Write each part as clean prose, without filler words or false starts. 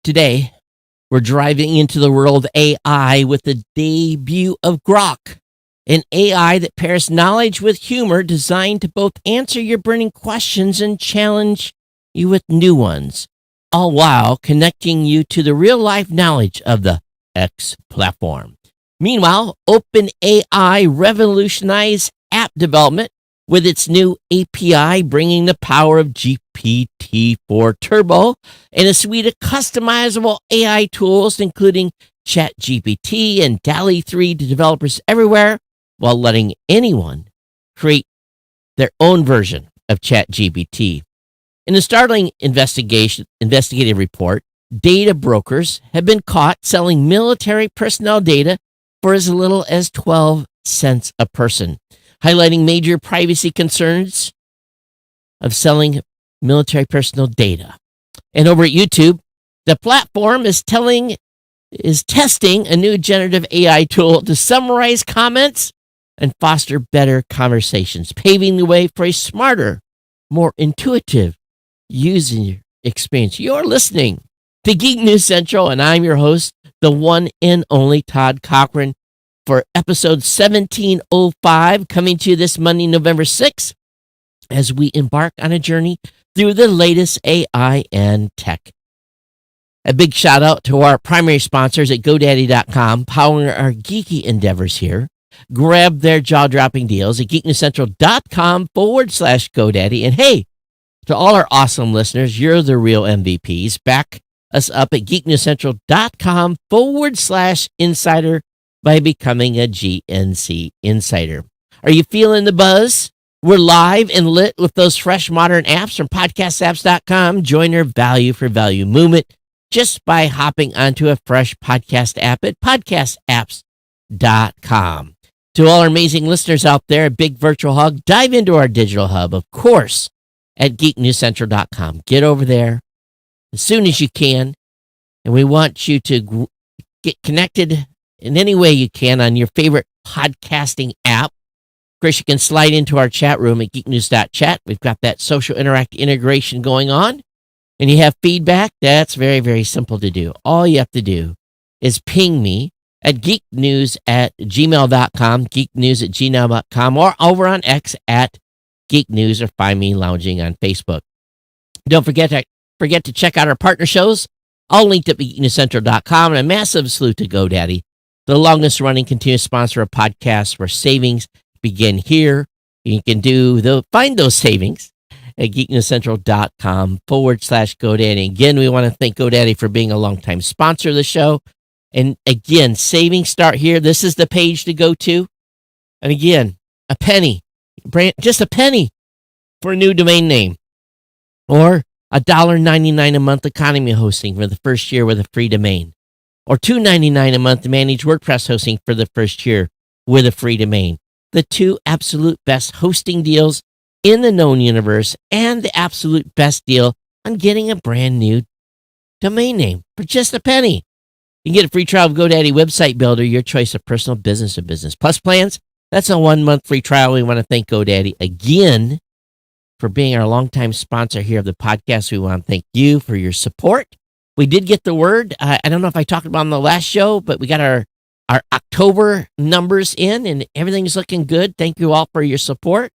Today, we're driving into the world of AI with the debut of Grok, an AI that pairs knowledge with humor designed to both answer your burning questions and challenge you with new ones, all while connecting you to the real life knowledge of the X platform. Meanwhile, OpenAI revolutionized app development with its new API bringing the power of GPT-4 Turbo and a suite of customizable AI tools, including ChatGPT and DALL-E 3 to developers everywhere, while letting anyone create their own version of ChatGPT. In a startling investigative report, data brokers have been caught selling military personnel data for as little as 12 cents a person, highlighting major privacy concerns of selling military personnel data. And over at YouTube, the platform is testing a new generative AI tool to summarize comments and foster better conversations, paving the way for a smarter, more intuitive user experience. You're listening to Geek News Central, and I'm your host, the one and only Todd Cochran, for episode 1705, coming to you this Monday, November 6th, as we embark on a journey through the latest AI and tech. A big shout out to our primary sponsors at GoDaddy.com, powering our geeky endeavors here. Grab their jaw-dropping deals at geeknewscentral.com/GoDaddy. And hey, to all our awesome listeners, you're the real MVPs. Back us up at geeknewscentral.com/insider by becoming a GNC Insider. Are you feeling the buzz? We're live and lit with those fresh modern apps from podcastapps.com. Join our value for value movement just by hopping onto a fresh podcast app at podcastapps.com. To all our amazing listeners out there, a big virtual hug. Dive into our digital hub, of course, at geeknewscentral.com. Get over there as soon as you can, and we want you to get connected in any way you can on your favorite podcasting app. Of course, you can slide into our chat room at geeknews.chat. We've got that social interact integration going on. And you have feedback, that's very, very simple to do. All you have to do is ping me at geeknews@gmail.com, geeknews@gmail.com, or over on X at geeknews, or find me lounging on Facebook. Don't forget to check out our partner shows, all linked at geeknewscentral.com, and a massive salute to GoDaddy, the longest running continuous sponsor of podcasts where savings begin here. You can find those savings at geeknewscentral.com/GoDaddy. Again, we want to thank GoDaddy for being a longtime sponsor of the show. And again, savings start here. This is the page to go to. And again, a penny, just a penny for a new domain name, or $1.99 a month economy hosting for the first year with a free domain, or $2.99 a month to manage WordPress hosting for the first year with a free domain. The two absolute best hosting deals in the known universe, and the absolute best deal on getting a brand new domain name for just a penny. You can get a free trial of GoDaddy Website Builder, your choice of personal, business, or business plus plans. That's a 1-month free trial. We want to thank GoDaddy again for being our longtime sponsor here of the podcast. We want to thank you for your support. We did get the word. I don't know if I talked about it on the last show, but we got our October numbers in, and everything's looking good. Thank you all for your support.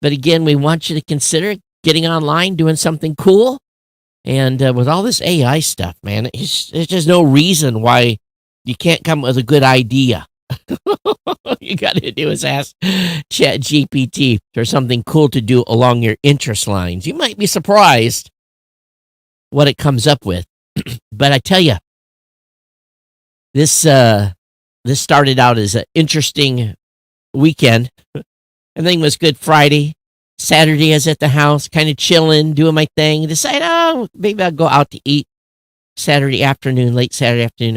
But again, we want you to consider getting online, doing something cool. And with all this AI stuff, man, there's just no reason why you can't come up with a good idea. All you got to do is ask ChatGPT for something cool to do along your interest lines. You might be surprised what it comes up with. But I tell you, this started out as an interesting weekend. Everything was good Friday. Saturday, I was at the house, kind of chilling, doing my thing. Decided, maybe I'll go out to eat. Late Saturday afternoon, I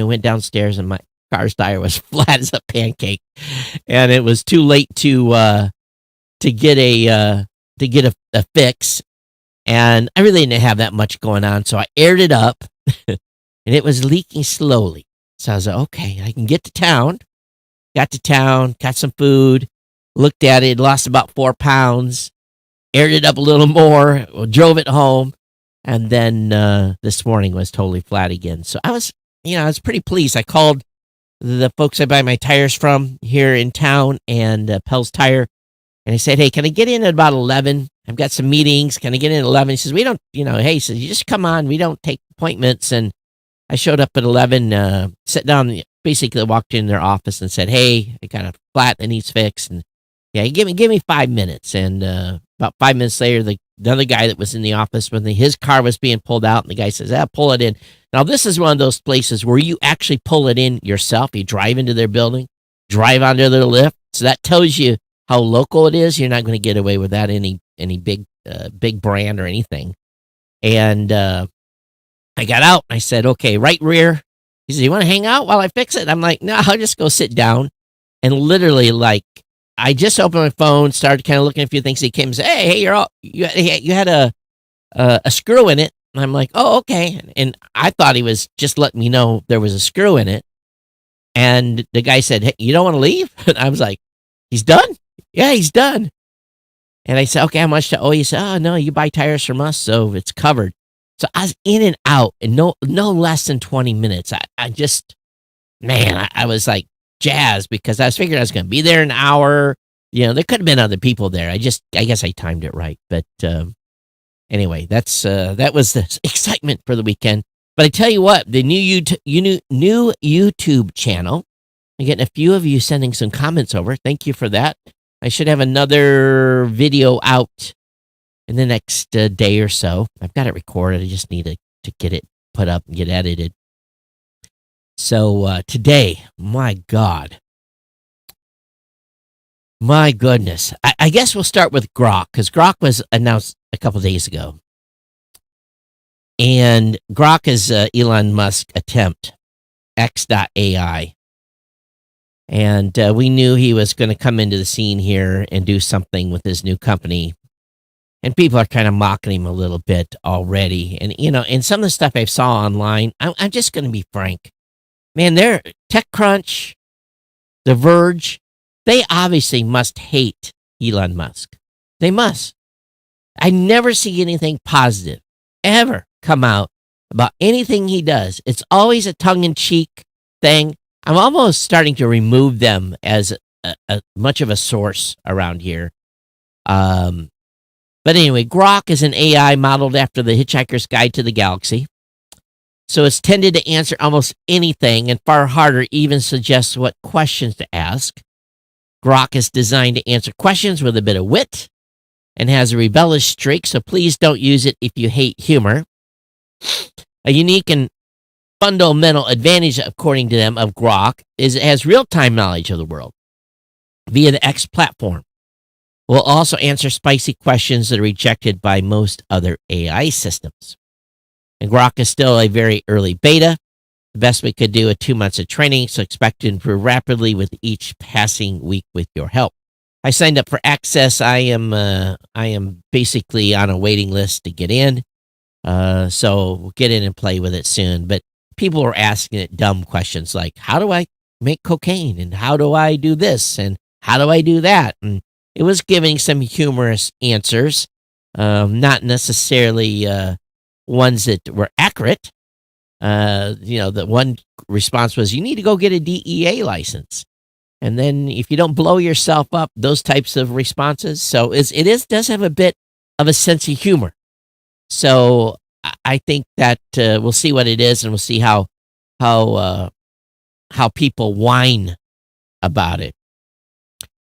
went downstairs, and my car's tire was flat as a pancake, and it was too late to get a fix. And I really didn't have that much going on, so I aired it up, and it was leaking slowly. So I was like, okay, I can get to town. Got to town, got some food, looked at it, lost about 4 pounds, aired it up a little more, drove it home, And then this morning was totally flat again. So I was pretty pleased. I called the folks I buy my tires from here in town and Pell's Tire. And I said, hey, can I get in at about 11? I've got some meetings. Can I get in at 11? He says, we don't, hey, he says, you just come on. We don't take appointments. And I showed up at 11, sat down, basically walked in their office and said, hey, I got a flat that needs fixed. And yeah, give me 5 minutes. And about 5 minutes later, the other guy that was in the office, when his car was being pulled out, and the guy says, pull it in. Now, this is one of those places where you actually pull it in yourself. You drive into their building, drive onto their lift. So that tells you how local it is. You're not going to get away with that any big brand or anything. And I got out. I said, okay, right rear. He said, you want to hang out while I fix it? I'm like, no, I'll just go sit down. And literally, like, I just opened my phone, started kind of looking at a few things. He came and said, hey, you had a screw in it. And I'm like, oh, okay. And I thought he was just letting me know there was a screw in it. And the guy said, hey, you don't want to leave? And I was like, he's done? Yeah, he's done. And I said, okay, how much to owe you? He said, oh, no, you buy tires from us, so it's covered. So I was in and out in no less than 20 minutes. I was like jazzed because I was figuring I was going to be there an hour. There could have been other people there. I guess I timed it right. But anyway, that was the excitement for the weekend. But I tell you what, the new YouTube channel, I'm getting a few of you sending some comments over. Thank you for that. I should have another video out in the next day or so. I've got it recorded. I just need to get it put up and get edited. So today, my goodness. I guess we'll start with Grok, because Grok was announced a couple days ago. And Grok is Elon Musk's attempt, X.AI. And we knew he was going to come into the scene here and do something with his new company. And people are kind of mocking him a little bit already. And, and some of the stuff I saw online, I'm just going to be frank. Man, they're TechCrunch, The Verge, they obviously must hate Elon Musk. They must. I never see anything positive ever come out about anything he does. It's always a tongue-in-cheek thing. I'm almost starting to remove them as a much of a source around here. But anyway, Grok is an AI modeled after the Hitchhiker's Guide to the Galaxy. So it's tended to answer almost anything, and far harder even suggests what questions to ask. Grok is designed to answer questions with a bit of wit and has a rebellious streak, so please don't use it if you hate humor. A unique and fundamental advantage, according to them, of Grok is it has real-time knowledge of the world via the X platform. Will also answer spicy questions that are rejected by most other AI systems. And Grok is still a very early beta. The best we could do is 2 months of training, so expect to improve rapidly with each passing week with your help. I signed up for access. I am basically on a waiting list to get in. So we'll get in and play with it soon. But people were asking it dumb questions like, how do I make cocaine? And how do I do this? And how do I do that? And it was giving some humorous answers, not necessarily ones that were accurate. The one response was, you need to go get a DEA license. And then if you don't blow yourself up, those types of responses. So it does have a bit of a sense of humor. So I think that we'll see what it is, and we'll see how people whine about it.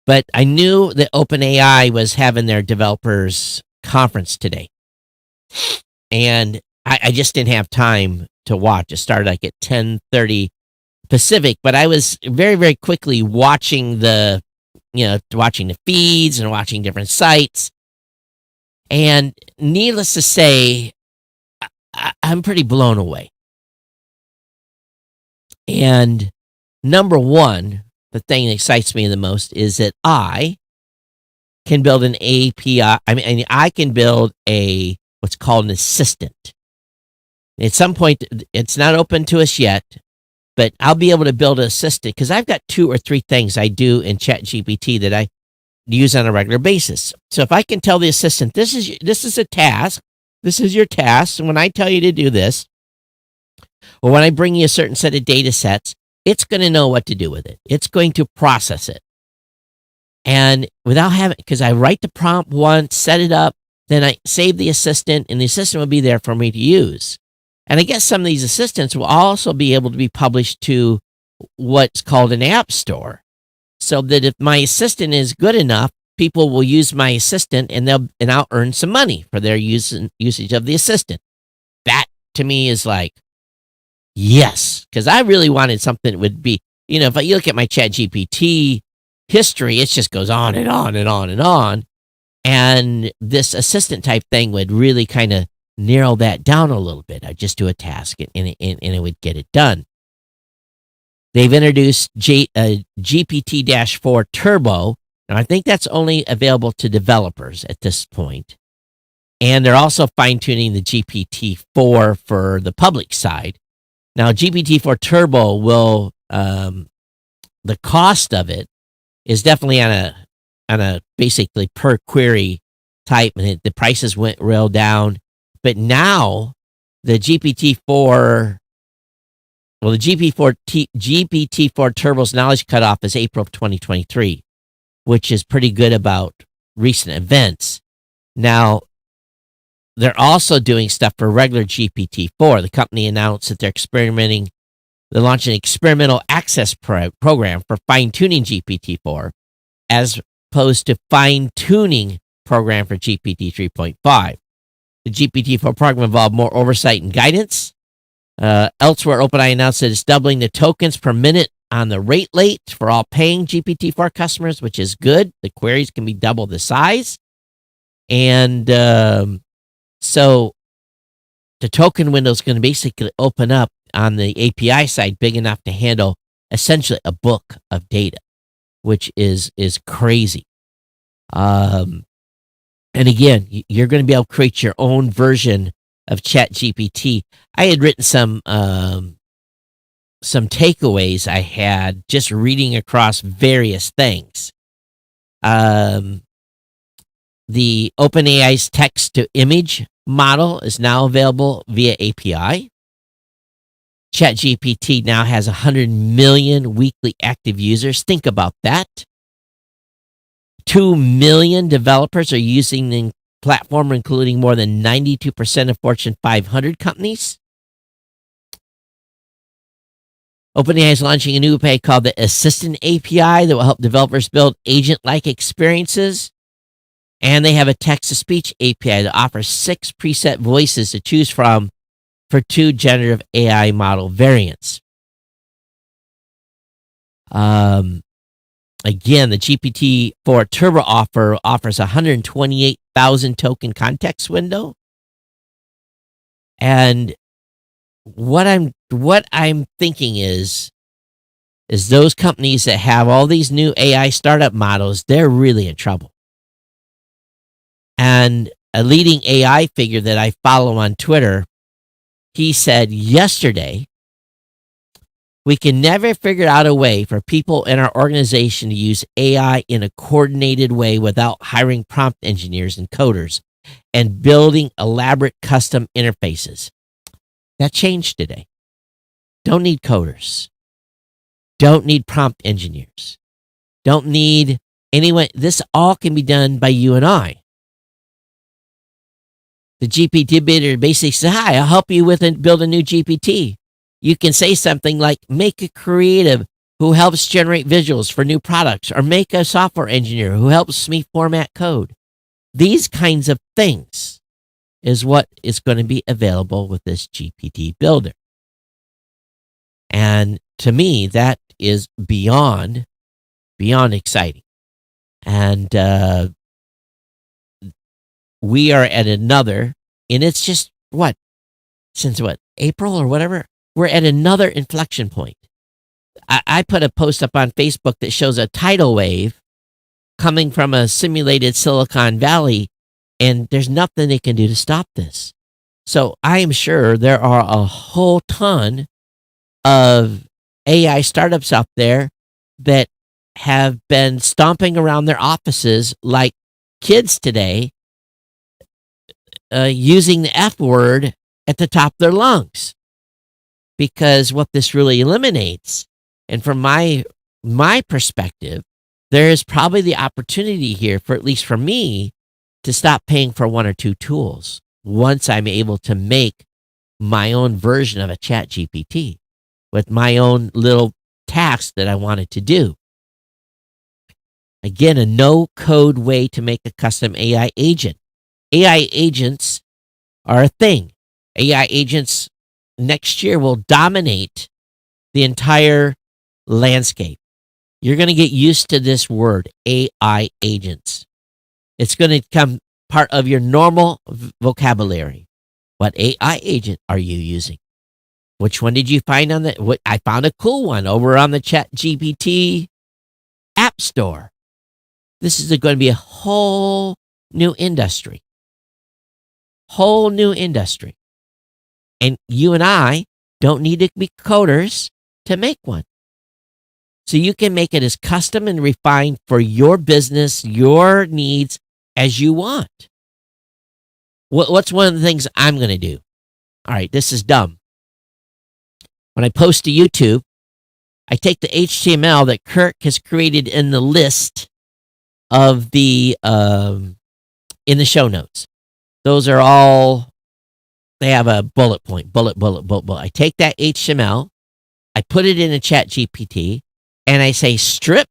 But I knew that OpenAI was having their developers conference today. And I just didn't have time to watch. It started like at 10:30 Pacific, but I was very, very quickly watching the feeds and watching different sites. And needless to say, I'm pretty blown away. And number one, the thing that excites me the most is that I can build an API. I can build what's called an assistant. At some point, it's not open to us yet, but I'll be able to build an assistant because I've got 2 or 3 things I do in ChatGPT that I use on a regular basis. So if I can tell the assistant, this is a task, This is your task. And when I tell you to do this, or when I bring you a certain set of data sets, it's going to know what to do with it. It's going to process it. And without having, because I write the prompt once, set it up, then I save the assistant, and the assistant will be there for me to use. And I guess some of these assistants will also be able to be published to what's called an app store, so that if my assistant is good enough, people will use my assistant, and I'll earn some money for their usage of the assistant. That to me is like, yes, because I really wanted something that would be, if you look at my Chat GPT history, it just goes on and on and on and on. And this assistant type thing would really kind of narrow that down a little bit. I'd just do a task and it would get it done. They've introduced GPT-4 Turbo, and I think that's only available to developers at this point. And they're also fine-tuning the GPT-4 for the public side. Now, GPT-4 Turbo will, the cost of it is definitely on a basically per query type, and the prices went real down. But now the GPT-4 Turbo's knowledge cutoff is April of 2023, which is pretty good about recent events. Now, they're also doing stuff for regular GPT-4. The company announced that they're launching an experimental access program for fine-tuning GPT-4, as opposed to fine-tuning program for GPT 3.5. The GPT-4 program involved more oversight and guidance. Elsewhere, OpenAI announced that it's doubling the tokens per minute on the rate for all paying GPT-4 customers, which is good. The queries can be double the size. And so the token window is going to basically open up on the API side big enough to handle essentially a book of data, which is crazy. And again, you're going to be able to create your own version of ChatGPT. I had written some takeaways I had just reading across various things. The OpenAI's text-to-image model is now available via API. ChatGPT now has 100 million weekly active users. Think about that. 2 million developers are using the platform, including more than 92% of Fortune 500 companies. OpenAI is launching a new API called the Assistant API that will help developers build agent-like experiences. And they have a text-to-speech API that offers 6 preset voices to choose from for 2 generative AI model variants. Again, the GPT-4 Turbo offers 128,000 token context window. And what I'm thinking is those companies that have all these new AI startup models, they're really in trouble. And a leading AI figure that I follow on Twitter, he said yesterday, we can never figure out a way for people in our organization to use AI in a coordinated way without hiring prompt engineers and coders and building elaborate custom interfaces. That changed today. Don't need coders. Don't need prompt engineers. Don't need anyone. This all can be done by you and I. The GPT bidder basically says, hi, I'll help you build a new GPT. You can say something like, make a creative who helps generate visuals for new products, or make a software engineer who helps me format code. These kinds of things is what is going to be available with this GPT builder. And to me, that is beyond exciting. And we are at another, and it's just since April or whatever, we're at another inflection point. I put a post up on Facebook that shows a tidal wave coming from a simulated Silicon Valley, and there's nothing they can do to stop this. So I am sure there are a whole ton of AI startups out there that have been stomping around their offices like kids today, using the F word at the top of their lungs. Because what this really eliminates, and from my perspective, there is probably the opportunity here for, at least for me, to stop paying for one or two tools once I'm able to make my own version of a chat GPT with my own little task that I wanted to do. Again, a no-code way to make a custom AI agent. AI agents are a thing. AI agents next year will dominate the entire landscape. You're going to get used to this word, AI agents. It's going to become part of your normal vocabulary. What AI agent are you using? Which one did you find on the? I found a cool one over on the ChatGPT App Store. This is going to be a whole new industry. Whole new industry. And you and I don't need to be coders to make one. So you can make it as custom and refined for your business, your needs as you want. What's one of the things I'm going to do? All right, this is dumb. When I post to YouTube, I take the HTML that Kirk has created in the list of the in the show notes. Those are all, they have a bullet point, bullet. I take that HTML, I put it in a chat GPT, and I say, strip,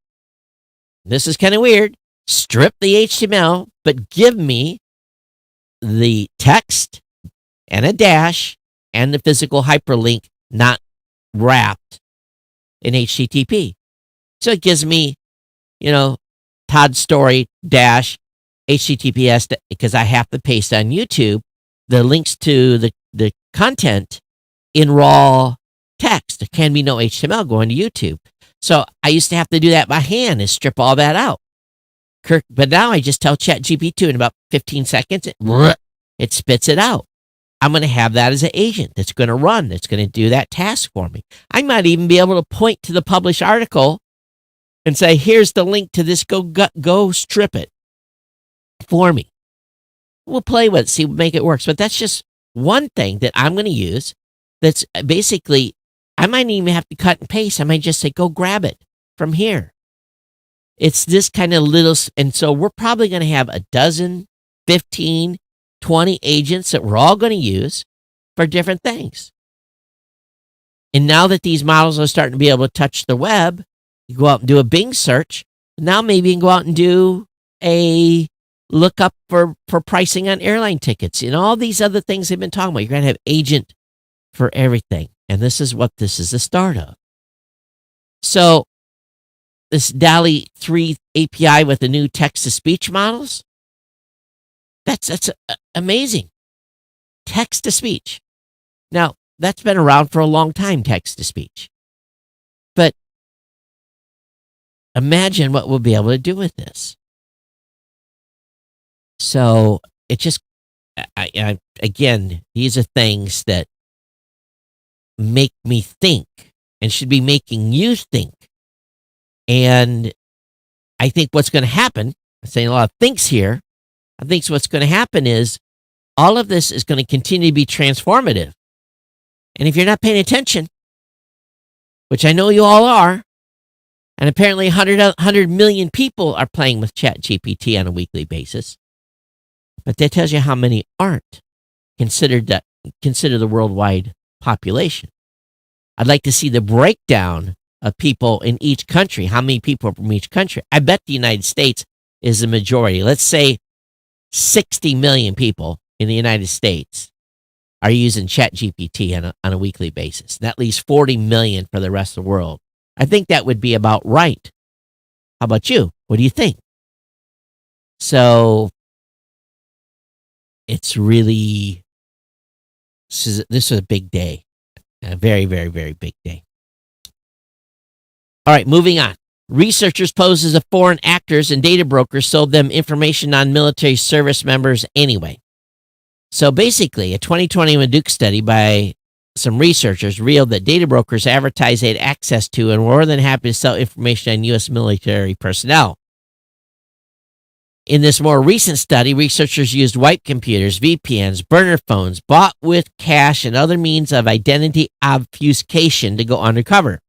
this is kind of weird, strip the HTML, but give me the text and a dash and the physical hyperlink not wrapped in HTTP. So it gives me, Todd's story dash HTTPS, because I have to paste on YouTube the links to the content in raw text. There can be no HTML going to YouTube. So I used to have to do that by hand and strip all that out. But now I just tell ChatGPT in about 15 seconds, it spits it out. I'm going to have that as an agent that's going to run, that's going to do that task for me. I might even be able to point to the published article and say, here's the link to this, go strip it for me. We'll play with it, see, make it work. But that's just one thing that I'm going to use that's basically, I might even have to cut and paste. I might just say, go grab it from here. It's this kind of little, and so we're probably going to have a dozen, 15, 20 agents that we're all going to use for different things. And now that these models are starting to be able to touch the web, you go out and do a Bing search. Now maybe you can go out and do a look up for pricing on airline tickets. All these other things they've been talking about. You're going to have agent for everything. And this is what this is the start of. So this DALL-E 3 API with the new text-to-speech models, that's amazing. Text-to-speech. Now, that's been around for a long time, text-to-speech. But imagine what we'll be able to do with this. So it just, again, these are things that make me think and should be making you think. And I think what's going to happen, I'm saying a lot of thinks here, I think what's going to happen is all of this is going to continue to be transformative. And if you're not paying attention, which I know you all are, and apparently 100 million people are playing with ChatGPT on a weekly basis, but that tells you how many aren't consider the worldwide population. I'd like to see the breakdown of people in each country. How many people from each country? I bet the United States is the majority. Let's say 60 million people in the United States are using ChatGPT on a weekly basis. And that leaves 40 million for the rest of the world. I think that would be about right. How about you? What do you think? So it's really, this is a big day. A very, very, very big day. All right, moving on. Researchers posed as foreign actors and data brokers sold them information on military service members anyway. So basically, a 2021 Duke study by some researchers revealed that data brokers advertised they had access to and were more than happy to sell information on U.S. military personnel. In this more recent study, researchers used wipe computers, VPNs, burner phones, bought with cash, and other means of identity obfuscation to go undercover.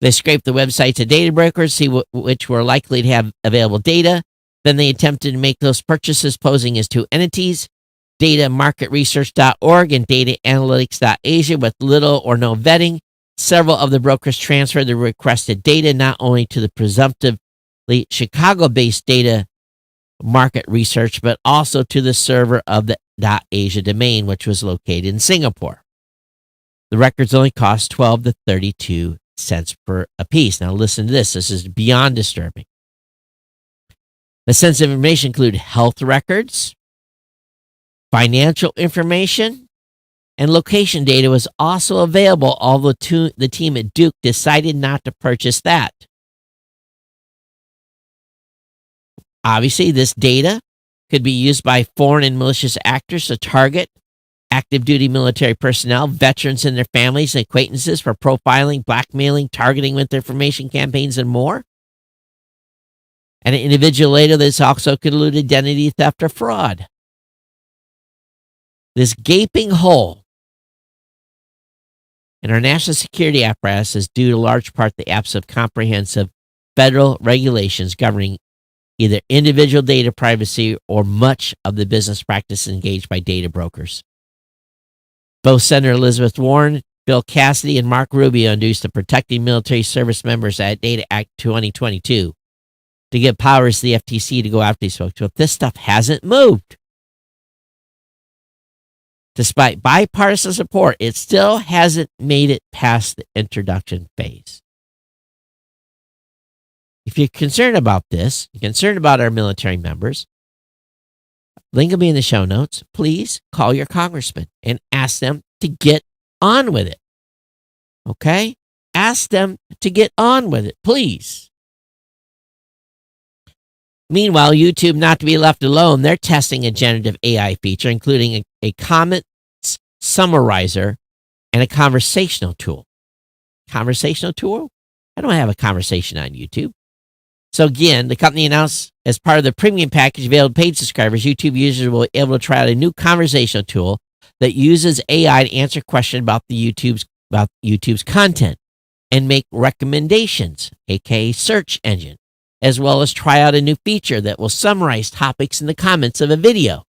They scraped the websites of data brokers, see which were likely to have available data. Then they attempted to make those purchases posing as two entities, datamarketresearch.org and dataanalytics.asia, with little or no vetting. Several of the brokers transferred the requested data not only to the presumptively Chicago-based data market research, but also to the server of the .asia domain, which was located in Singapore. The records only cost 12 to 32 cents per a piece. Now listen to this. This is beyond disturbing. The sensitive information include health records, financial information, and location data was also available, although the team at Duke decided not to purchase that. Obviously, this data could be used by foreign and malicious actors to target active duty military personnel, veterans and their families and acquaintances for profiling, blackmailing, targeting with information campaigns, and more. And an individual later, this also could elude identity theft or fraud. This gaping hole in our national security apparatus is due to large part the absence of comprehensive federal regulations governing either individual data privacy or much of the business practices engaged by data brokers. Both Senator Elizabeth Warren, Bill Cassidy, and Mark Rubio introduced the Protecting Military Service Members at Data Act 2022 to give powers to the FTC to go after these folks. But this stuff hasn't moved. Despite bipartisan support, it still hasn't made it past the introduction phase. If you're concerned about this, you're concerned about our military members, link will be in the show notes. Please call your congressman and ask them to get on with it. Okay? Ask them to get on with it, please. Meanwhile, YouTube, not to be left alone, they're testing a generative AI feature, including a comment summarizer and a conversational tool. Conversational tool? I don't have a conversation on YouTube. So again, the company announced as part of the premium package available to paid subscribers, YouTube users will be able to try out a new conversational tool that uses AI to answer questions about YouTube's content and make recommendations, aka search engine, as well as try out a new feature that will summarize topics in the comments of a video.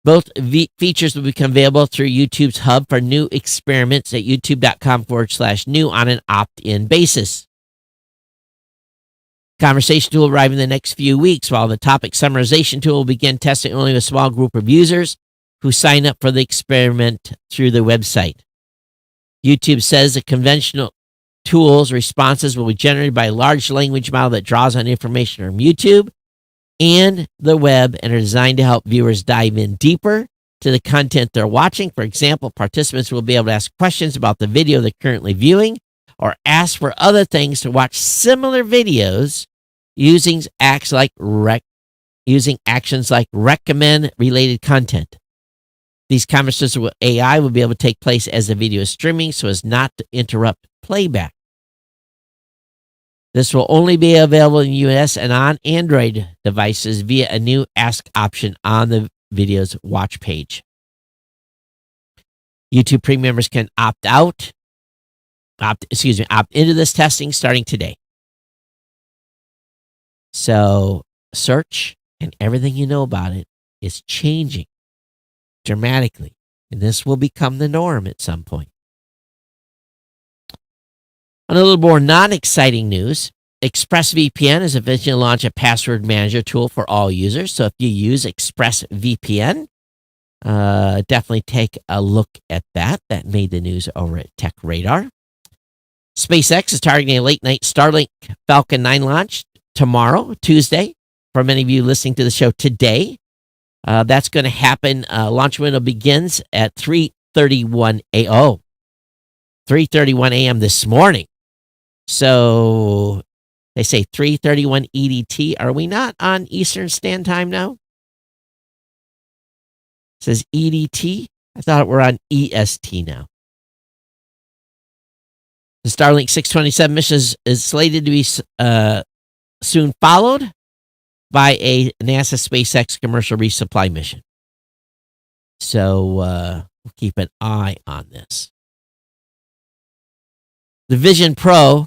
Both features will become available through YouTube's hub for new experiments at youtube.com/new on an opt-in basis. Conversation tool will arrive in the next few weeks, while the topic summarization tool will begin testing only with a small group of users who sign up for the experiment through the website. YouTube says the conventional tool's responses will be generated by a large language model that draws on information from YouTube and the web and are designed to help viewers dive in deeper to the content they're watching. For example, participants will be able to ask questions about the video they're currently viewing or ask for other things to watch similar videos using actions like recommend related content. These conversations with AI will be able to take place as the video is streaming so as not to interrupt playback. This will only be available in the US and on Android devices via a new Ask option on the video's watch page. YouTube Premium members can opt into this testing starting today. So search and everything you know about it is changing dramatically, and this will become the norm at some point. On a little more non-exciting news, ExpressVPN is eventually launched a password manager tool for all users. So if you use ExpressVPN, definitely take a look at that. That made the news over at Tech Radar. SpaceX is targeting a late-night Starlink Falcon 9 launch tomorrow, Tuesday. For many of you listening to the show today, that's going to happen. Launch window begins at 3:31 a.m. this morning. So they say 3:31 EDT. Are we not on Eastern Standard Time now? It says EDT. I thought we're on EST now. The Starlink 627 mission is slated to be soon followed by a NASA SpaceX commercial resupply mission. So we'll keep an eye on this. The Vision Pro,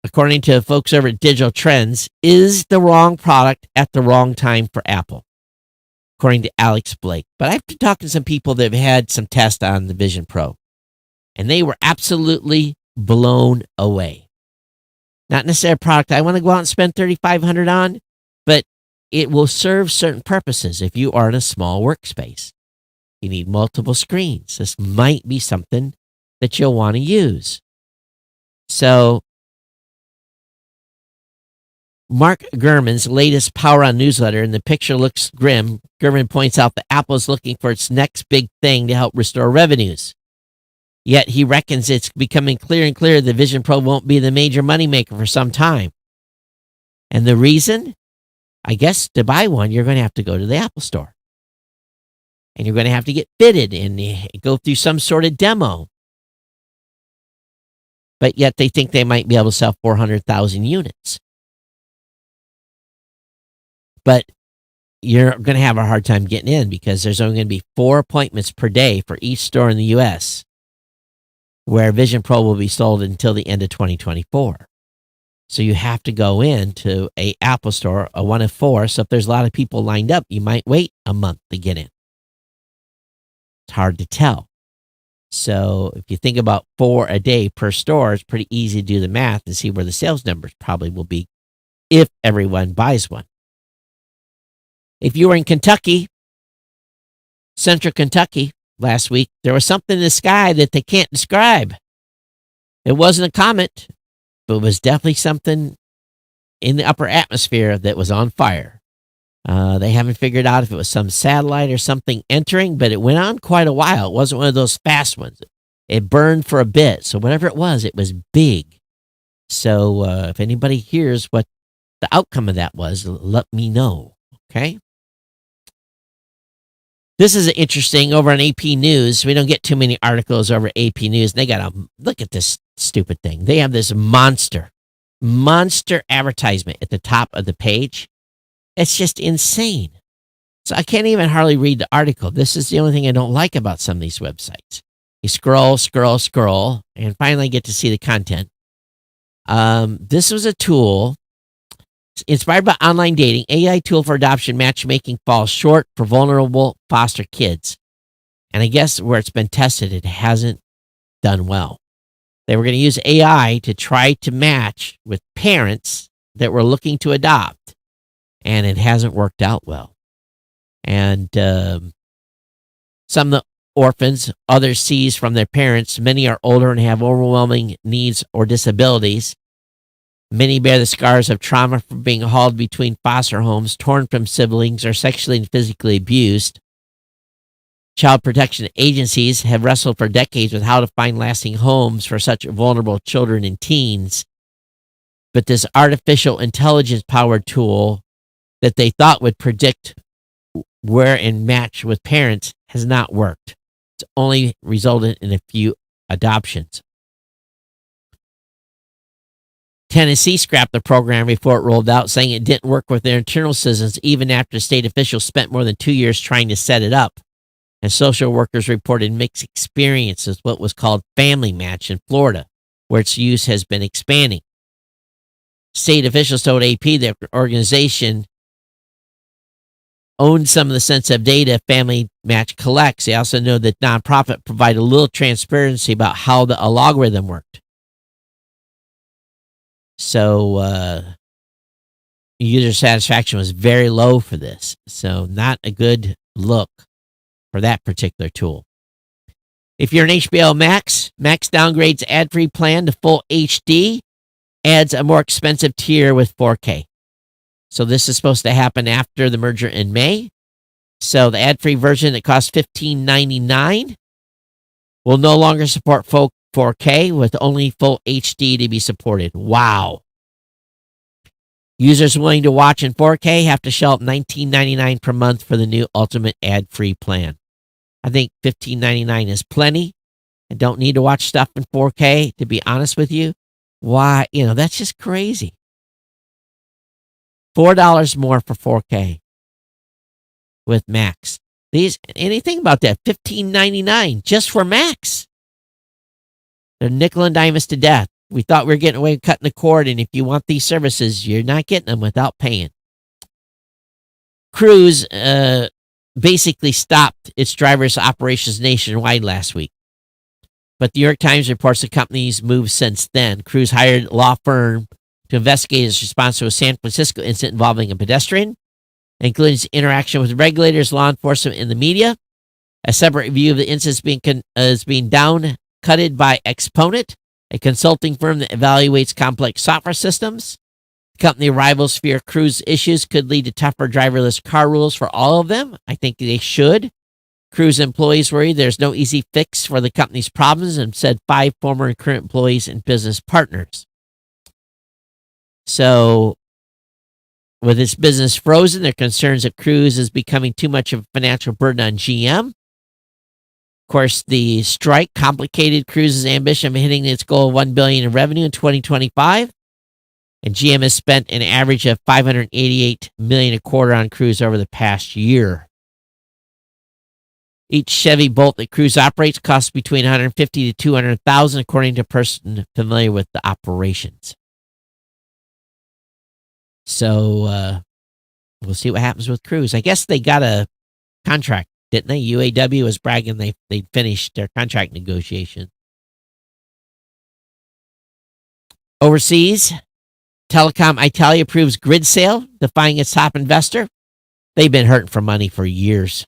according to folks over at Digital Trends, is the wrong product at the wrong time for Apple, according to Alex Blake. But I've been talking to some people that have had some tests on the Vision Pro, and they were absolutely blown away. Not necessarily a product I want to go out and spend $3,500 on, but it will serve certain purposes if you are in a small workspace. You need multiple screens. This might be something that you'll want to use. So, Mark Gurman's latest Power On newsletter, and the picture looks grim. Gurman points out that Apple is looking for its next big thing to help restore revenues. Yet he reckons it's becoming clear and clear the Vision Pro won't be the major moneymaker for some time. And the reason? I guess to buy one, you're going to have to go to the Apple Store. And you're going to have to get fitted and go through some sort of demo. But yet they think they might be able to sell 400,000 units. But you're going to have a hard time getting in because there's only going to be 4 appointments per day for each store in the U.S. where Vision Pro will be sold until the end of 2024. So you have to go into a Apple Store, a one of 4. So if there's a lot of people lined up, you might wait a month to get in. It's hard to tell. So if you think about 4 a day per store, it's pretty easy to do the math and see where the sales numbers probably will be if everyone buys one. If you were in Kentucky, central Kentucky, last week, there was something in the sky that they can't describe. It wasn't a comet, but it was definitely something in the upper atmosphere that was on fire. They haven't figured out if it was some satellite or something entering, but it went on quite a while. It wasn't one of those fast ones. It burned for a bit. So whatever it was big. So if anybody hears what the outcome of that was, let me know. Okay? This is interesting over on AP News. We don't get too many articles over AP News. They got a look at this stupid thing. They have this monster advertisement at the top of the page. It's just insane. So I can't even hardly read the article. This is the only thing I don't like about some of these websites. You scroll, and finally get to see the content. This was a tool inspired by online dating. AI tool for adoption matchmaking falls short for vulnerable foster kids. And I guess where it's been tested, it hasn't done well. They were going to use AI to try to match with parents that were looking to adopt. And it hasn't worked out well. And some of the orphans, others seized from their parents. Many are older and have overwhelming needs or disabilities. Many bear the scars of trauma from being hauled between foster homes, torn from siblings, or sexually and physically abused. Child protection agencies have wrestled for decades with how to find lasting homes for such vulnerable children and teens. But this artificial intelligence-powered tool that they thought would predict where and match with parents has not worked. It's only resulted in a few adoptions. Tennessee scrapped the program before it rolled out, saying it didn't work with their internal citizens even after state officials spent more than 2 years trying to set it up. And social workers reported mixed experiences, what was called Family Match in Florida, where its use has been expanding. State officials told AP that the organization owned some of the sensitive data Family Match collects. They also know that nonprofit provided a little transparency about how the algorithm worked. So user satisfaction was very low for this. So not a good look for that particular tool. If you're an HBO Max downgrades ad-free plan to full HD, adds a more expensive tier with 4K. So this is supposed to happen after the merger in May. So the ad-free version that costs $15.99 will no longer support full 4K with only full HD to be supported. Wow. Users willing to watch in 4K have to shell out $19.99 per month for the new ultimate ad-free plan. I think $15.99 is plenty. I don't need to watch stuff in 4K, to be honest with you. Why? That's just crazy. $4 more for 4K with Max. Anything about that? $15.99 just for Max. They're nickel and dime us to death. We thought we were getting away with cutting the cord, and if you want these services, you're not getting them without paying. Cruise basically stopped its driverless operations nationwide last week. But the New York Times reports the company's moved since then. Cruise hired a law firm to investigate its response to a San Francisco incident involving a pedestrian, including its interaction with regulators, law enforcement, and the media. A separate review of the incident is being downcutted by Exponent, a consulting firm that evaluates complex software systems. Company rivals fear Cruise issues could lead to tougher driverless car rules for all of them. I think they should. Cruise employees worry there's no easy fix for the company's problems, and said 5 former and current employees and business partners. So, with its business frozen, their concerns that Cruise is becoming too much of a financial burden on GM. Of course, the strike complicated Cruise's ambition of hitting its goal of $1 billion in revenue in 2025. And GM has spent an average of $588 million a quarter on Cruise over the past year. Each Chevy Bolt that Cruise operates costs between $150,000 to $200,000, according to a person familiar with the operations. So we'll see what happens with Cruise. I guess they got a contract, didn't they? UAW was bragging they finished their contract negotiation. Overseas, Telecom Italia approves grid sale, defying its top investor. They've been hurting for money for years.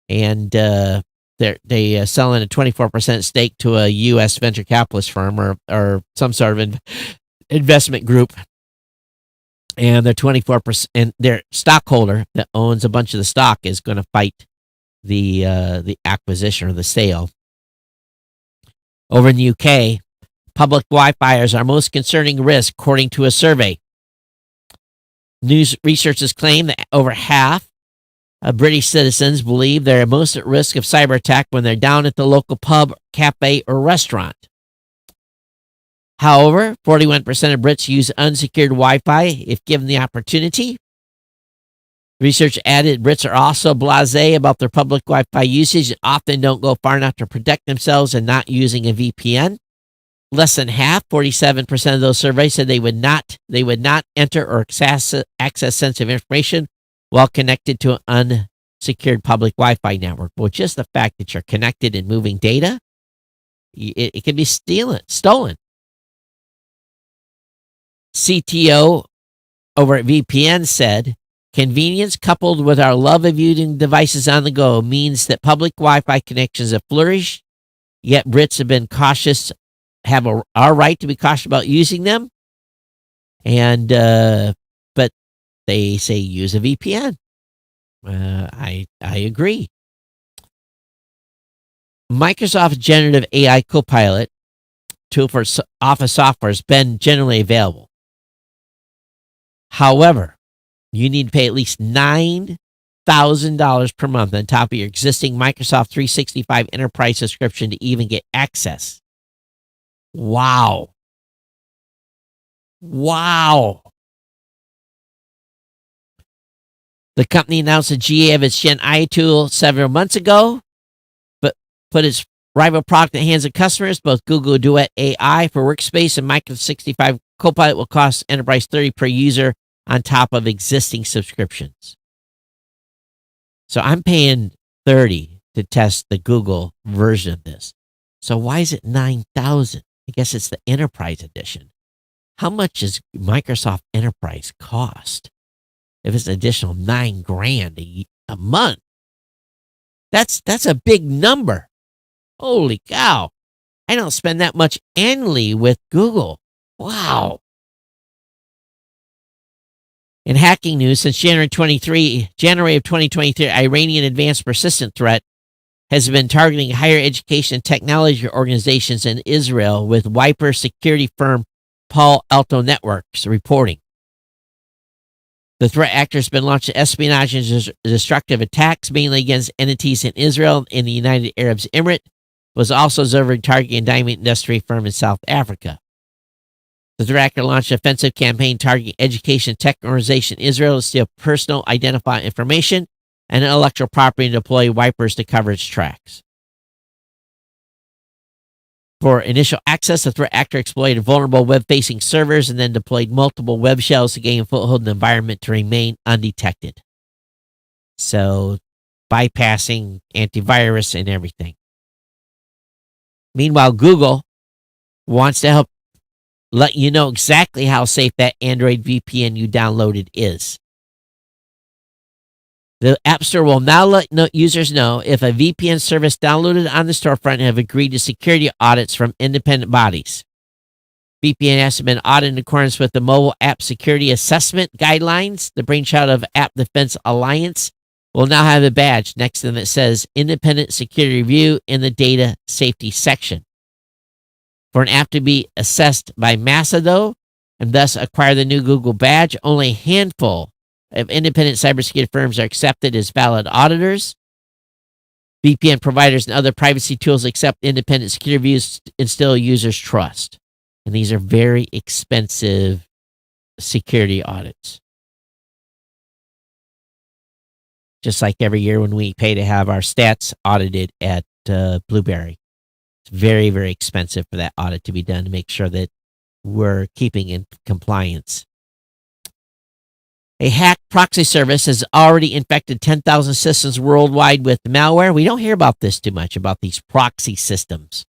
And they selling a 24% stake to a U.S. venture capitalist firm or some sort of investment group. And their 24%, and their stockholder that owns a bunch of the stock is going to fight the acquisition or the sale. Over in the UK, public Wi-Fi is our most concerning risk, according to a survey. News researchers claim that over half of British citizens believe they're most at risk of cyber attack when they're down at the local pub, cafe, or restaurant. However, 41% of Brits use unsecured Wi-Fi if given the opportunity. Research added Brits are also blasé about their public Wi-Fi usage and often don't go far enough to protect themselves and not using a VPN. Less than half, 47% of those surveyed said they would not enter or access sensitive information while connected to an unsecured public Wi-Fi network. Well, just the fact that you're connected and moving data, it can be stolen. CTO over at VPN said, convenience coupled with our love of using devices on the go means that public Wi-Fi connections have flourished, yet Brits have been cautious, have our right to be cautious about using them. And, but they say use a VPN. I agree. Microsoft's generative AI Copilot tool for Office software has been generally available. However, you need to pay at least $9,000 per month on top of your existing Microsoft 365 Enterprise subscription to even get access. Wow. The company announced a GA of its Gen AI tool several months ago, but put its rival product in the hands of customers. Both Google Duet AI for Workspace and Microsoft 365 Copilot will cost Enterprise $30 per user on top of existing subscriptions. So I'm paying $30 to test the Google version of this. So why is it $9,000? I guess it's the Enterprise edition. How much does Microsoft Enterprise cost? If it's an additional $9,000 a month, that's a big number. Holy cow! I don't spend that much annually with Google. Wow. In hacking news, since January of 2023, Iranian advanced persistent threat has been targeting higher education and technology organizations in Israel, with Wiper security firm Palo Alto Networks reporting. The threat actor has been launching espionage and destructive attacks, mainly against entities in Israel and the United Arab Emirates, was also observed targeting a diamond industry firm in South Africa. The threat actor launched an offensive campaign targeting education and tech organization in Israel to steal personal identifying information and intellectual property and deploy wipers to cover its tracks. For initial access, the threat actor exploited vulnerable web-facing servers and then deployed multiple web shells to gain a foothold in the environment to remain undetected. So, bypassing antivirus and everything. Meanwhile, Google wants to help let you know exactly how safe that Android VPN you downloaded is. The App Store will now let users know if a VPN service downloaded on the storefront have agreed to security audits from independent bodies. VPN has been audited in accordance with the Mobile App Security Assessment Guidelines. The brainchild of App Defense Alliance will now have a badge next to them that says Independent Security Review in the Data Safety section. For an app to be assessed by MASA, though, and thus acquire the new Google badge, only a handful of independent cybersecurity firms are accepted as valid auditors. VPN providers and other privacy tools accept independent security reviews to instill users' trust. And these are very expensive security audits. Just like every year when we pay to have our stats audited at Blueberry. It's very, very expensive for that audit to be done to make sure that we're keeping in compliance. A hacked proxy service has already infected 10,000 systems worldwide with malware. We don't hear about this too much, about these proxy systems.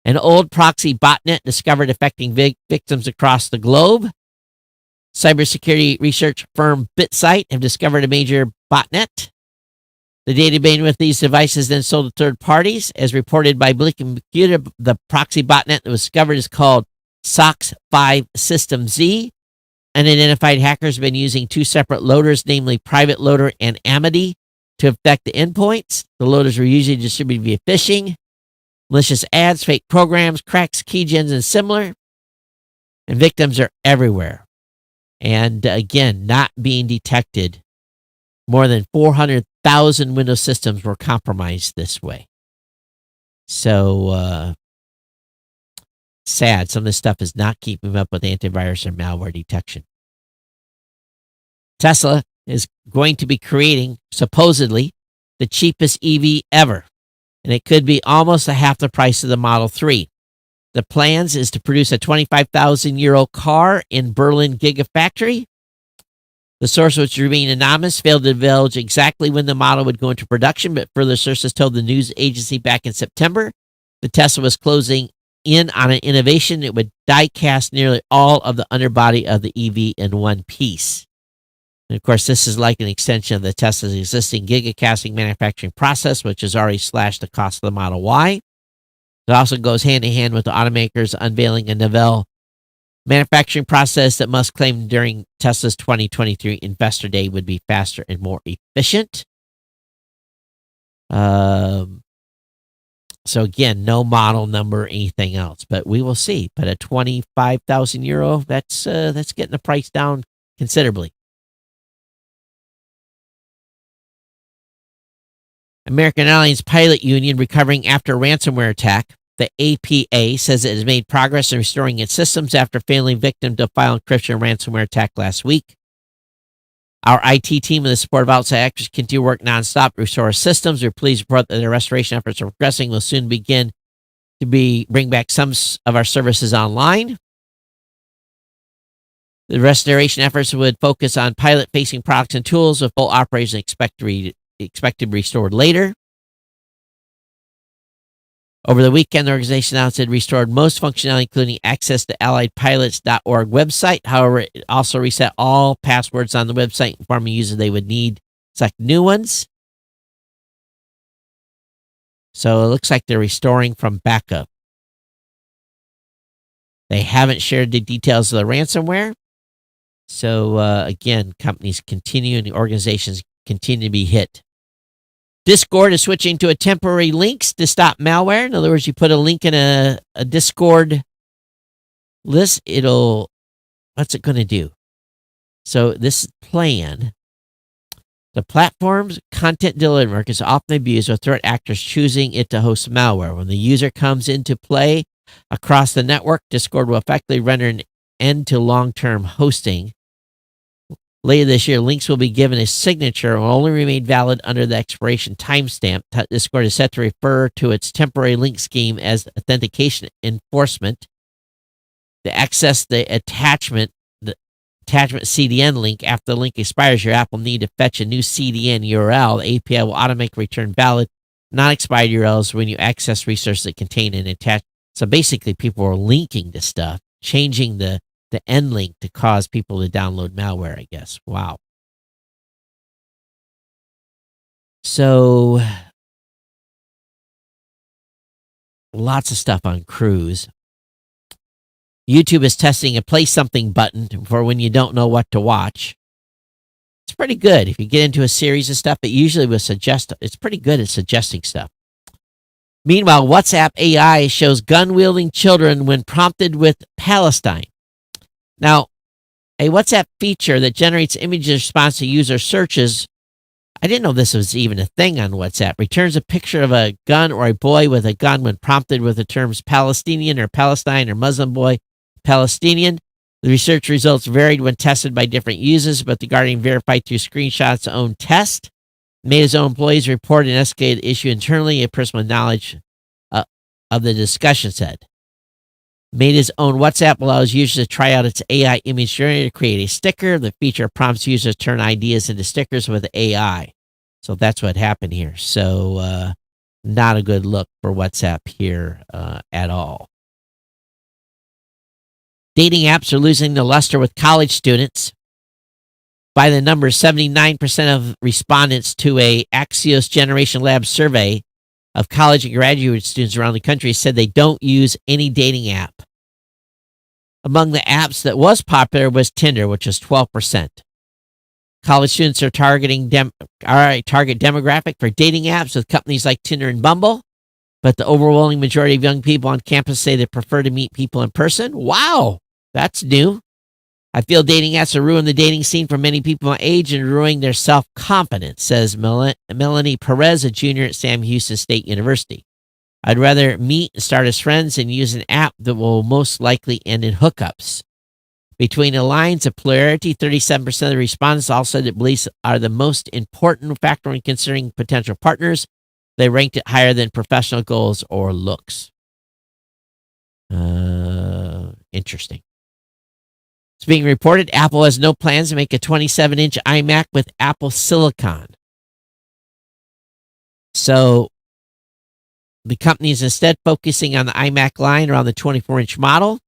An old proxy botnet discovered affecting victims across the globe. Cybersecurity research firm BitSight have discovered a major botnet. The data bandwidth these devices then sold to third parties. As reported by Bleak and Computer, the proxy botnet that was discovered is called SOX5 System Z. Unidentified hackers have been using two separate loaders, namely Private Loader and Amity, to affect the endpoints. The loaders were usually distributed via phishing, malicious ads, fake programs, cracks, keygens, and similar. And victims are everywhere. And again, not being detected. More than 400,000 Windows systems were compromised this way. So, sad. Some of this stuff is not keeping up with antivirus or malware detection. Tesla is going to be creating, supposedly, the cheapest EV ever. And it could be almost a half the price of the Model 3. The plans is to produce a 25,000 euro car in Berlin Gigafactory. The source, which remained anonymous, failed to divulge exactly when the model would go into production, but further sources told the news agency back in September the Tesla was closing in on an innovation that would die-cast nearly all of the underbody of the EV in one piece. And of course, this is like an extension of the Tesla's existing gigacasting manufacturing process, which has already slashed the cost of the Model Y. It also goes hand-in-hand with the automakers unveiling a novel manufacturing process that must claim during Tesla's 2023 Investor Day would be faster and more efficient. So again, no model number, anything else, but we will see. But at 25,000 euro, that's getting the price down considerably. American Airlines Pilot Union recovering after ransomware attack. The APA says it has made progress in restoring its systems after failing victim to file encryption ransomware attack last week. Our IT team and the support of outside actors continue to work nonstop to restore our systems. We're pleased to report that the restoration efforts are progressing. We'll soon begin to bring back some of our services online. The restoration efforts would focus on pilot-facing products and tools with full operation expected to be restored later. Over the weekend, the organization announced it restored most functionality, including access to alliedpilots.org website. However, it also reset all passwords on the website, informing users they would need to select new ones. So it looks like they're restoring from backup. They haven't shared the details of the ransomware. So again, companies continue and the organizations continue to be hit. Discord is switching to a temporary links to stop malware. In other words, you put a link in a Discord list, what's it going to do? So this plan, the platform's content delivery network is often abused with threat actors choosing it to host malware. When the user comes into play across the network, Discord will effectively render an end to long-term hosting. Later this year, links will be given a signature and will only remain valid under the expiration timestamp. Discord is set to refer to its temporary link scheme as authentication enforcement. To access the attachment CDN link after the link expires, your app will need to fetch a new CDN URL. The API will automatically return valid, not expired URLs when you access resources that contain an attachment. So basically, people are linking to stuff, changing the end link to cause people to download malware, I guess. Wow. So lots of stuff on Cruise. YouTube is testing a play something button for when you don't know what to watch. It's pretty good. If you get into a series of stuff, it usually will suggest, it's pretty good at suggesting stuff. Meanwhile, WhatsApp AI shows gun-wielding children when prompted with Palestine. Now, a WhatsApp feature that generates image response to user searches, I didn't know this was even a thing on WhatsApp, returns a picture of a gun or a boy with a gun when prompted with the terms Palestinian or Palestine or Muslim boy, Palestinian. The research results varied when tested by different users, but the Guardian verified through screenshots own test. Made his own employees report and escalated the issue internally. A person with knowledge of the discussion said. Made his own WhatsApp allows users to try out its AI image generator to create a sticker. The feature prompts users to turn ideas into stickers with AI. So that's what happened here. So not a good look for WhatsApp here at all. Dating apps are losing their luster with college students. By the numbers, 79% of respondents to a Axios Generation Lab survey of college and graduate students around the country said they don't use any dating app. Among the apps that was popular was Tinder, which is 12%. College students are target demographic for dating apps with companies like Tinder and Bumble, but the overwhelming majority of young people on campus say they prefer to meet people in person. Wow, that's new. I feel dating apps have ruined the dating scene for many people my age and ruining their self-confidence, says Melanie Perez, a junior at Sam Houston State University. I'd rather meet and start as friends than use an app that will most likely end in hookups. Between the lines of plurality, 37% of the respondents all said that beliefs are the most important factor in considering potential partners. They ranked it higher than professional goals or looks. Interesting. It's being reported Apple has no plans to make a 27-inch iMac with Apple Silicon. So the company is instead focusing on the iMac line around the 24-inch model.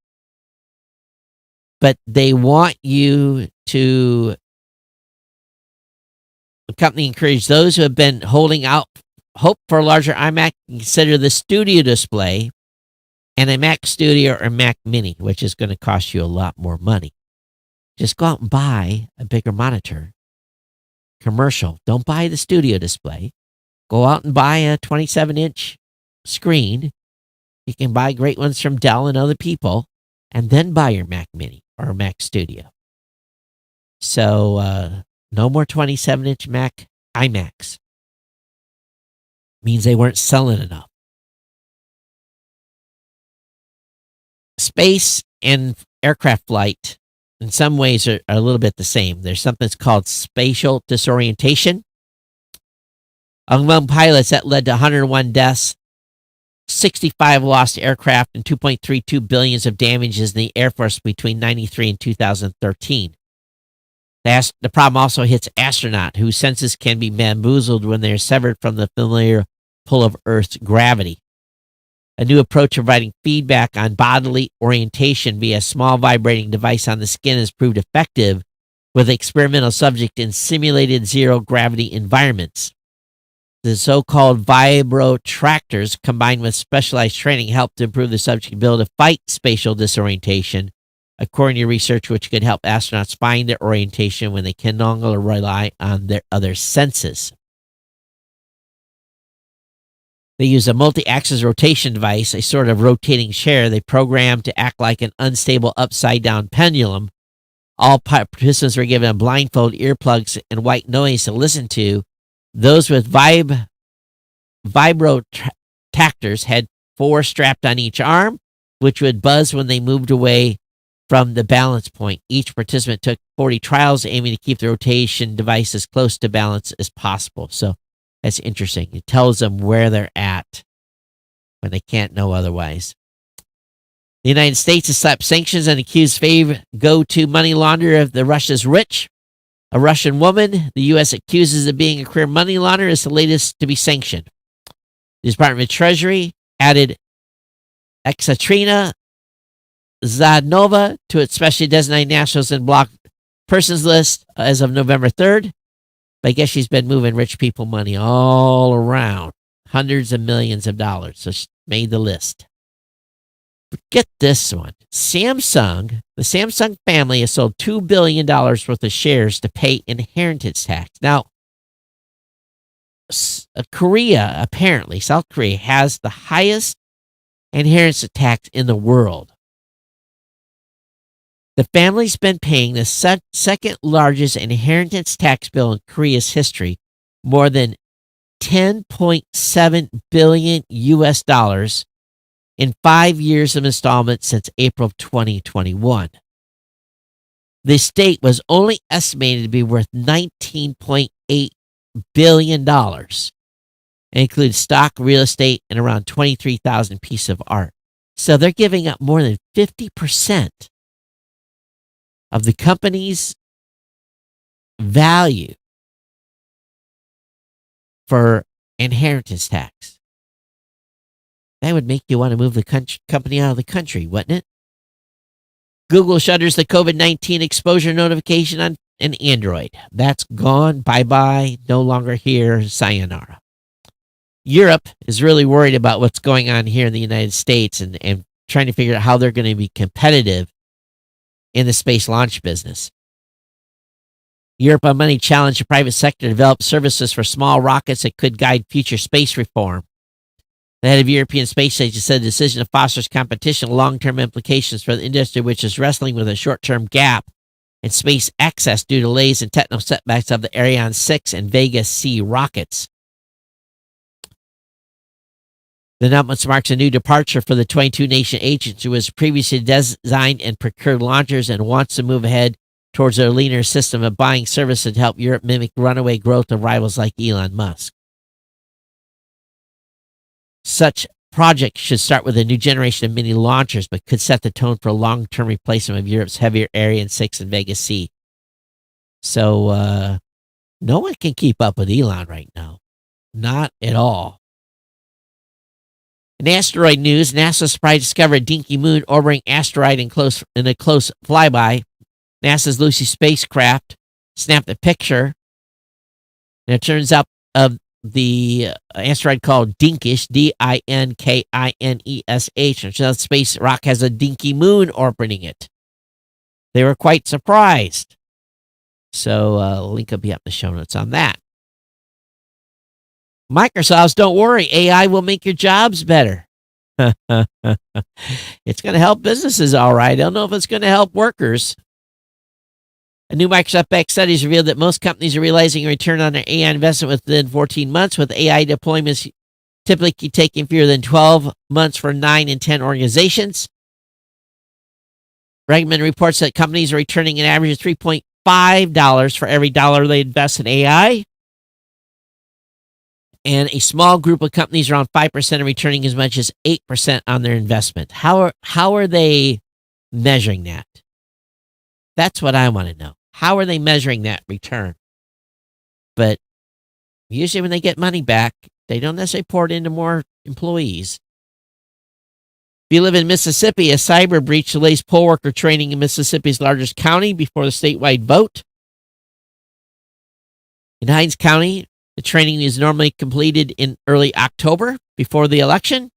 But they want you to, the company encouraged those who have been holding out hope for a larger iMac to consider the Studio display and a Mac Studio or Mac Mini, which is going to cost you a lot more money. Just go out and buy a bigger monitor. Commercial. Don't buy the Studio display. Go out and buy a 27-inch screen. You can buy great ones from Dell and other people, and then buy your Mac Mini or Mac Studio. So no more 27-inch Mac iMacs. Means they weren't selling enough. Space and aircraft flight in some ways are a little bit the same. There's something that's called spatial disorientation. Among pilots, that led to 101 deaths, 65 lost aircraft, and $2.32 billion of damages in the Air Force between 1993 and 2013. The problem also hits astronauts whose senses can be bamboozled when they are severed from the familiar pull of Earth's gravity. A new approach providing feedback on bodily orientation via a small vibrating device on the skin has proved effective with experimental subject in simulated zero-gravity environments. The so-called vibrotractors, combined with specialized training, help to improve the subject's ability to fight spatial disorientation, according to research which could help astronauts find their orientation when they can no longer rely on their other senses. They use a multi-axis rotation device, a sort of rotating chair they programmed to act like an unstable upside-down pendulum. All participants were given a blindfold, earplugs, and white noise to listen to. Those with vibrotractors had 4 strapped on each arm, which would buzz when they moved away from the balance point. Each participant took 40 trials, aiming to keep the rotation device as close to balance as possible. So that's interesting. It tells them where they're at when they can't know otherwise. The United States has slapped sanctions and accused Fave go-to money launderer of the Russia's rich. A Russian woman the U.S. accuses of being a career money launderer is the latest to be sanctioned. The Department of Treasury added Ekaterina Zadnova to its specially designated nationals and blocked persons list as of November 3rd. But I guess she's been moving rich people money all around, hundreds of millions of dollars. So she made the list. But get this one. The Samsung family has sold $2 billion worth of shares to pay inheritance tax. Now, South Korea has the highest inheritance tax in the world. The family's been paying the second largest inheritance tax bill in Korea's history, more than $10.7 billion US dollars in 5 years of installments since April of 2021. The estate was only estimated to be worth $19.8 billion and includes stock, real estate, and around 23,000 pieces of art. So they're giving up more than 50% of the company's value for inheritance tax. That would make you want to move the company out of the country, wouldn't it? Google shutters the COVID-19 exposure notification on an Android. That's gone. Bye-bye. No longer here. Sayonara. Europe is really worried about what's going on here in the United States and trying to figure out how they're going to be competitive in the space launch business. Europe on Money challenged the private sector to develop services for small rockets that could guide future space reform. The head of European Space Agency said the decision fosters competition and long-term implications for the industry, which is wrestling with a short-term gap in space access due to delays and technical setbacks of the Ariane 6 and Vega C rockets. The announcement marks a new departure for the 22-nation agency, which was previously designed and procured launchers and wants to move ahead towards a leaner system of buying services to help Europe mimic runaway growth of rivals like Elon Musk. Such projects should start with a new generation of mini launchers, but could set the tone for a long-term replacement of Europe's heavier Ariane 6 and Vega C. So, no one can keep up with Elon right now. Not at all. In asteroid news, NASA surprised to discover a dinky moon orbiting asteroid in a close flyby. NASA's Lucy spacecraft snapped a picture, and it turns out the asteroid called Dinkish, Dinkinesh, and so space rock has a dinky moon orbiting it. They were quite surprised. So, link will be up in the show notes on that. Microsoft's don't worry, AI will make your jobs better. It's going to help businesses, all right. I don't know if it's going to help workers. A new Microsoft-backed study has revealed that most companies are realizing a return on their AI investment within 14 months, with AI deployments typically taking fewer than 12 months for 9 and 10 organizations. Bregman reports that companies are returning an average of $3.5 for every dollar they invest in AI. And a small group of companies, around 5%, are returning as much as 8% on their investment. How are they measuring that? That's what I want to know. How are they measuring that return? But usually when they get money back, they don't necessarily pour it into more employees. If you live in Mississippi, a cyber breach delays poll worker training in Mississippi's largest county before the statewide vote. In Hinds County, the training is normally completed in early October before the election. Of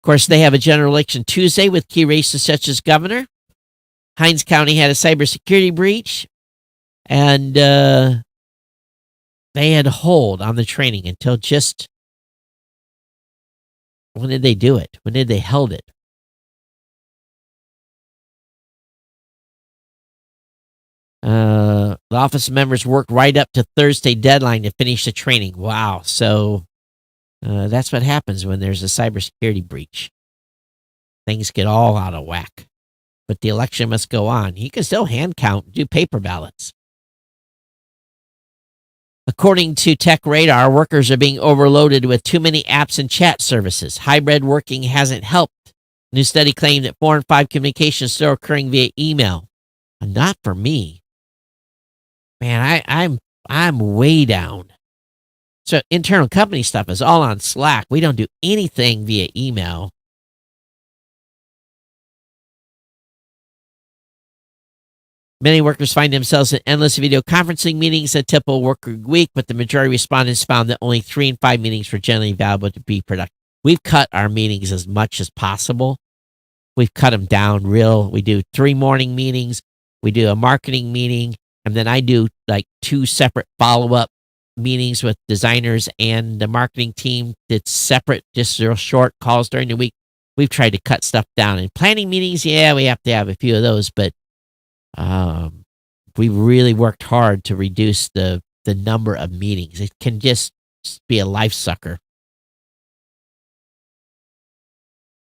course, they have a general election Tuesday with key races such as governor. Hinds County had a cybersecurity breach, and they had a hold on the training until just... When did they do it? When did they hold it? The office members worked right up to Thursday deadline to finish the training. Wow. So that's what happens when there's a cybersecurity breach. Things get all out of whack. but the election must go on. You can still hand count, do paper ballots. According to Tech Radar, workers are being overloaded with too many apps and chat services. Hybrid working hasn't helped. New study claimed that 4 in 5 communications still occurring via email. Not for me. Man, I'm way down. So internal company stuff is all on Slack. We don't do anything via email. Many workers find themselves in endless video conferencing meetings a typical work week, but the majority of respondents found that only 3 in 5 meetings were generally valuable to be productive. We've cut our meetings as much as possible. We've cut them down real. We do 3 morning meetings. We do a marketing meeting, and then I do like 2 separate follow-up meetings with designers and the marketing team. That's separate, just real short calls during the week. We've tried to cut stuff down. And planning meetings, yeah, we have to have a few of those, but we really worked hard to reduce the number of meetings. It can just be a life sucker.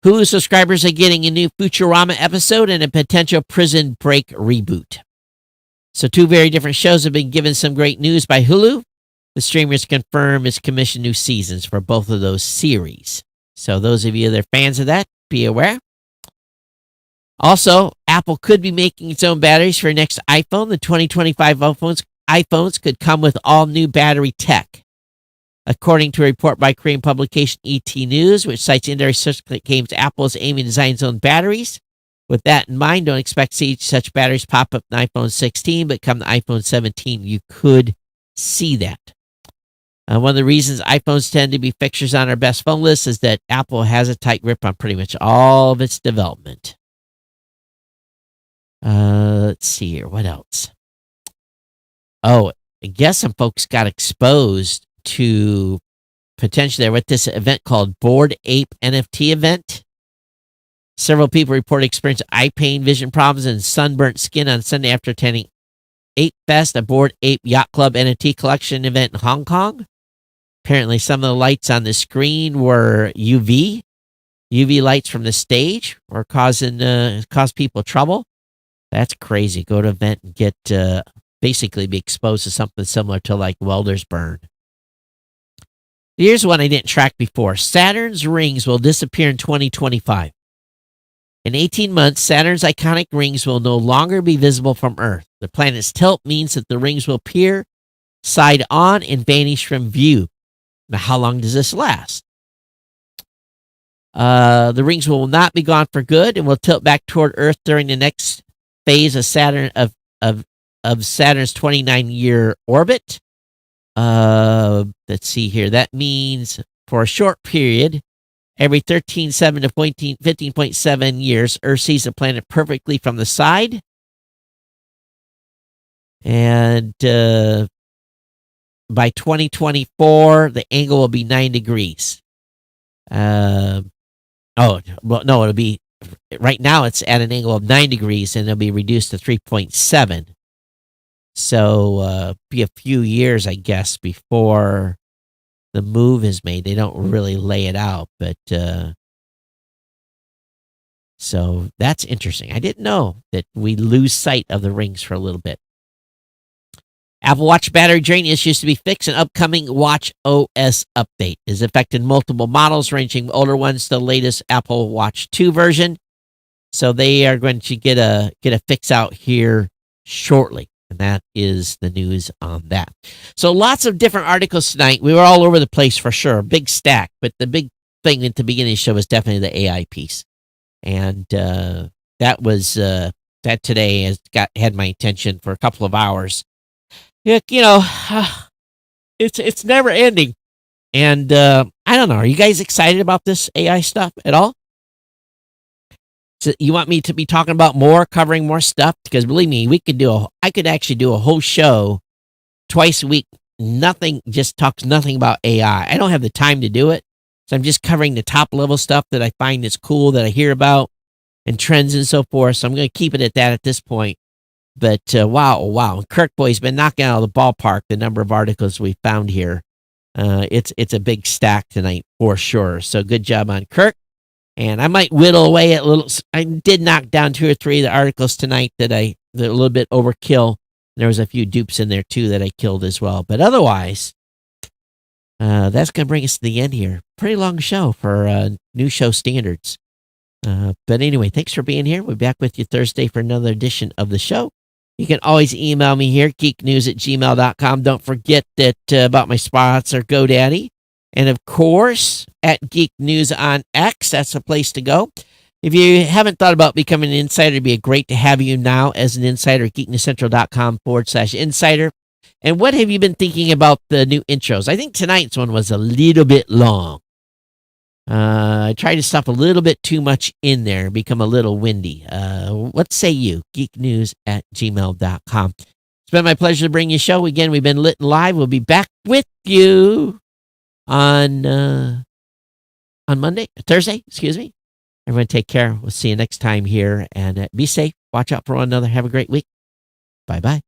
Hulu subscribers are getting a new Futurama episode and a potential Prison Break reboot. So 2 very different shows have been given some great news by Hulu. The streamers confirm it's commissioned new seasons for both of those series. So those of you that are fans of that, be aware. Also, Apple could be making its own batteries for next iPhone. The 2025 iPhones could come with all new battery tech. According to a report by Korean publication ET News, which cites indirect sources that claims Apple is aiming to design its own batteries. With that in mind, don't expect to see such batteries pop up in iPhone 16, but come to iPhone 17, you could see that. One of the reasons iPhones tend to be fixtures on our best phone list is that Apple has a tight grip on pretty much all of its development. Let's see here. What else? Oh, I guess some folks got exposed to potentially with this event called Bored Ape NFT event. Several people reported experiencing eye pain, vision problems, and sunburnt skin on Sunday after attending Ape Fest, a Bored Ape Yacht Club NFT collection event in Hong Kong. Apparently, some of the lights on the screen were UV lights from the stage were caused people trouble. That's crazy. Go to an event and get basically be exposed to something similar to like welder's burn. Here's one I didn't track before. Saturn's rings will disappear in 2025. In 18 months, Saturn's iconic rings will no longer be visible from Earth. The planet's tilt means that the rings will appear side on and vanish from view. Now, how long does this last? The rings will not be gone for good and will tilt back toward Earth during the next phase of Saturn of Saturn's 29-year orbit. Let's see here. That means for a short period, every 13.7 to 15.7 years, Earth sees the planet perfectly from the side. And by 2024, the angle will be 9 degrees. It'll be, right now it's at an angle of 9 degrees and it'll be reduced to 3.7. So, be a few years, I guess, before the move is made. They don't really lay it out, but so that's interesting. I didn't know that we lose sight of the rings for a little bit. Apple Watch battery drain issues to be fixed. An upcoming Watch OS update is affecting multiple models, ranging from older ones to the latest Apple Watch 2 version. So they are going to get a fix out here shortly. And that is the news on that. So lots of different articles tonight. We were all over the place for sure. Big stack. But the big thing at the beginning of the show was definitely the AI piece. And that was that today had my attention for a couple of hours. It's never ending. And I don't know. Are you guys excited about this AI stuff at all? So you want me to be talking about more, covering more stuff? Because believe me, I could actually do a whole show twice a week. Talks nothing about AI. I don't have the time to do it. So I'm just covering the top level stuff that I find is cool, that I hear about, and trends and so forth. So I'm going to keep it at that at this point. But wow. Kirk Boy's been knocking out of the ballpark the number of articles we found here. It's a big stack tonight for sure. So good job on Kirk. And I might whittle away at little. I did knock down 2 or 3 of the articles tonight that a little bit overkill. There was a few dupes in there too that I killed as well. But otherwise, that's going to bring us to the end here. Pretty long show for new show standards. But anyway, thanks for being here. We'll be back with you Thursday for another edition of the show. You can always email me here, geeknews@gmail.com. Don't forget that about my sponsor, GoDaddy. And of course, at Geek News on X, that's the place to go. If you haven't thought about becoming an insider, it'd be great to have you now as an insider at geeknewscentral.com/insider. And what have you been thinking about the new intros? I think tonight's one was a little bit long. I tried to stuff a little bit too much in there, become a little windy. What say you? geeknews@gmail.com. It's been my pleasure to bring you a show. Again, we've been lit and live. We'll be back with you on Thursday, excuse me. Everyone take care. We'll see you next time here, and be safe. Watch out for one another. Have a great week. Bye-bye.